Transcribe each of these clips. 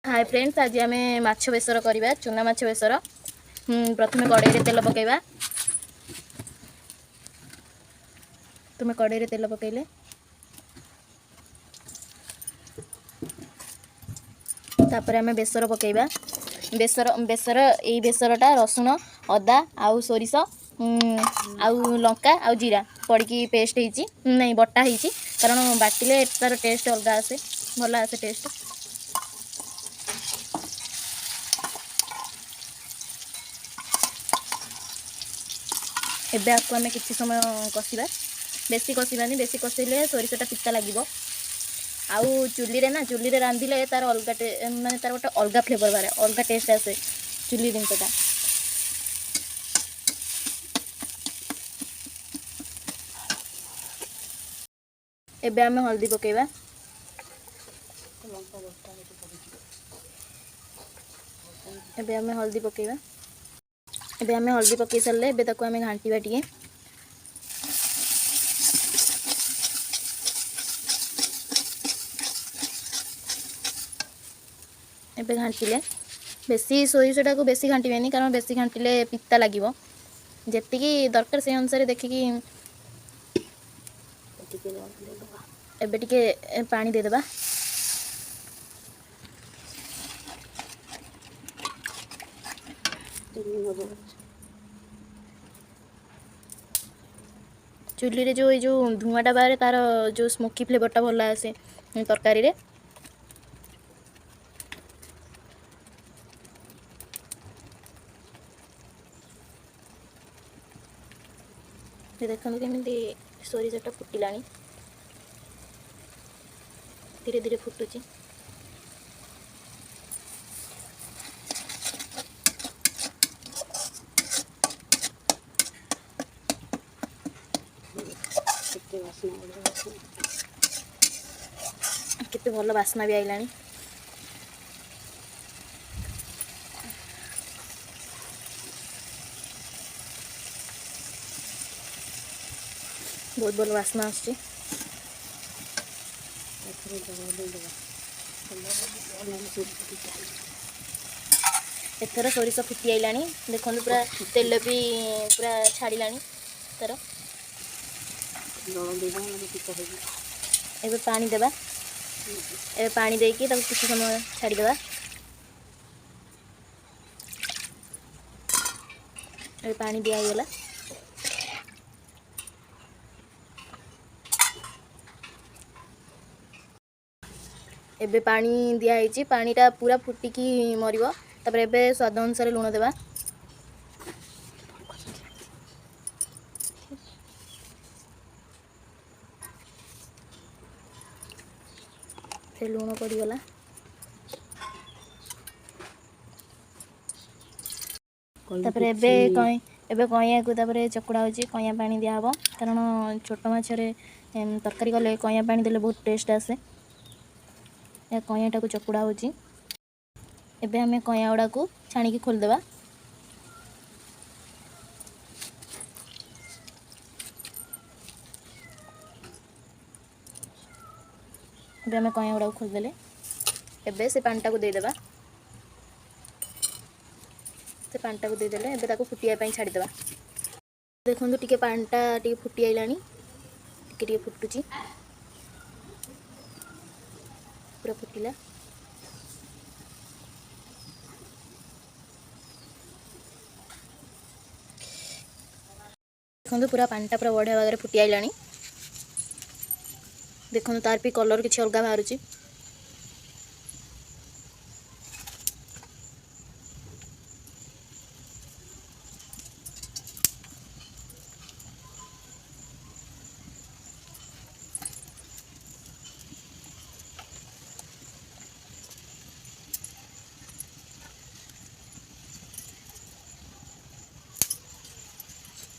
Hi friends, आज आम माछ बेसर करवा चूना माछ बेसर। प्रथम कड़ाई तेल पकेबा। तुम कड़ाई तेल पकेले तापर आम बेसर पकेबा। बेसर बेसर यही बेसरटा रसुण अदा आउ सोरिष आउ लंका आउ जीरा पड़ी पेस्ट होती नहीं बटा होती, कारण बाटिले तार टेस्ट अलग आसे, भल आसे टेस्ट। एबे आपको आम किसी समय कषा, बेसी कषानी, बेसी कषेले सोरिषटा पिता लगे। आउ चुली रे ना, चुली रे रांधिले तार अलग माने तार गोटे अलग फ्लेवर बारे, अलग टेस्ट आसे चुली जिनसटा। एबे आम हल्दी पकेबा। एबे आम हल्दी पकेबा। एबे आम हल्दी पकई सारे एबे ताको आम घांटीबा टिके। एबे घांटिले बेसी सोरिषटा को बेसी घांटबेनी, कारण बेसी घांटिले पिता लगे। जेतिकी दरकार से अनुसार देखिकी एबे टिके पानी देदेबा। चुली रे जो धुआंटा बाहर तार जो स्मोकी फ्लेवरटा भल आसे तरकारी रे। देखो केमी सोरिषटा फुटिला, धीरे धीरे फुटुची। केते भल बास्ना भी आइलानी। बहुत भल बास्ना आसुची। एथर सोरिष फुटी आइलानी, देखो पूरा तेल भी पूरा छाड़िलानी तार। एबे पानी देबा। एबे पानी देकी ताको कुछ समय छाड़ी देबा। एबे पानी दिया गला। एबे पानी दिया है, पानीटा पूरा फुटिकी मरिबो। तापर एबे स्वाद अनुसार लुण देबा। फिर लुण पड़गला। तापर एबे कईया को तापर चकुड़ा होची, कईया पानी दिया हबो, कारण छोट माछरे तरकारी गले कईया पानी देले बहुत टेस्ट आसे। कईयाटा को चकुड़ा होची। एबे हमें कईया गुड़ा को छाणी खोल देबा। एबे हमें कईया गुड़ा को खोल देले एबे से पानीटा को दे देबा। से पानीटा को दे देले एबे ताको फुटिया पई छाड़ी देबा। देखंतु टिके पानीटा टिके फुटी आइलानी, टिके टिके फुटुची, पूरा फुटिला। देखो पूरा पानीटा पूरा बढ़िया भाग में फुटी आइलानी। देखो तार भी कलर किसी अलग बाहर।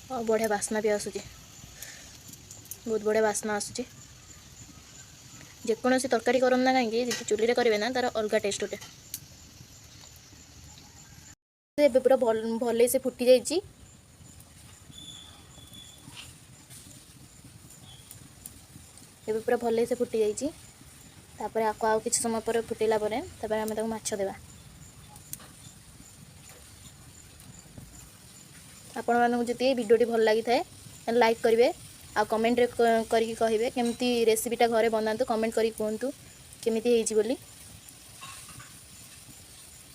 और बढ़िया बास्ना भी आसूची, बहुत बढ़िया बास्ना आसूची। जेकोसी तरकारी करन ना कहीं चुली रे करेंगे ना, तार अलग टेस्ट उठे। एबे पूरा भल से फुटी जाइए। एबे पूरा भल से फुटी जाइए। तापर आपको आउ किसी समय पर फुटेला पर तापर आम ताको माछ देवा। आपण मानक जति वीडियोटी भल लगी थाए लाइक करेंगे आ कमेंट रे करके कहिबे केमती रेसिपीटा घरे बनातु कमेंट करी कहतु केमिति हेइची बोली।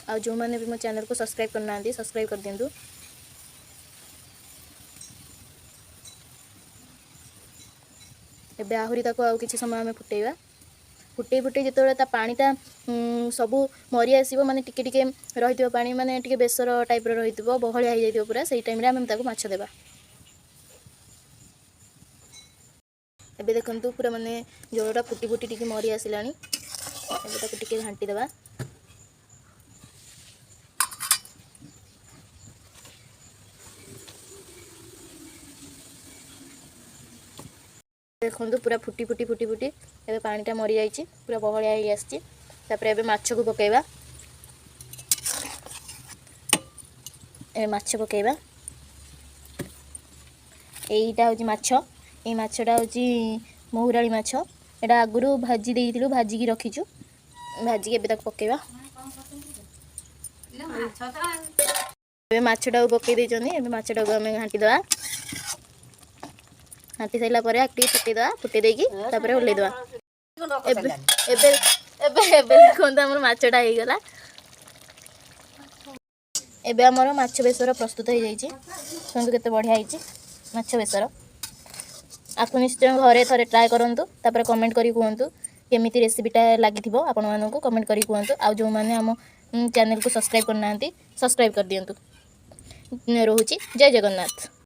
आ जो मैंने भी मो चैनल को सब्सक्राइब करना सब्सक्राइब कर दिंतु। एबे आहुरी ताको आउ किसी समय आम फुटेवा फुटे फुटे जिते ता पानीटा सबू मरी आसो माने टिके टिके रही पानी माने टिके बेसर टाइप रही बहलिया हो जाए पूरा से टाइम आम ताको माछ देवा। एबे देखंतु पूरा माने जोड़ा फुटी फुटी टिके मरी आसिलानी एबे ताको टिके घांटी देवा। देखो पूरा फुटी फुटी फुटी फुटी एबे पानीटा मरी जाइए पूरा बहलिया हो आसी। तापर एबे माछ को पकेइबा ए माछ पकेइबा एईटा होची माछ ए माछटा होची महुराली माछ एटा आगुरु भाजी देइथिलु भाजी की रखिचु भाजी के एबे ताको पकेइबा। एबे माछटा को पकेइ देइचनी एबे माछटा को हमें घांटी देबा घाटी साइला पर आकटी फुटे देवा फुटे देकी तापर ओल्ले देवा। एबे एबे एबे एबे देखंत हमर माछटा हे गला एबे हमर माछ बेसर प्रस्तुत हो जाइए। सुनतु केते बढ़िया होइची माछ बेसर आपको निश्चय घरे थरे ट्राए करंतु तापर कमेंट करी कहंतु केमिति रेसिपीटा लागिथिबो आपण मानकु कमेंट करी कहंतु। आ जो माने हम चैनल को सब्सक्राइब करनांती सब्सक्राइब कर दियंतु। रहूची जय जगन्नाथ।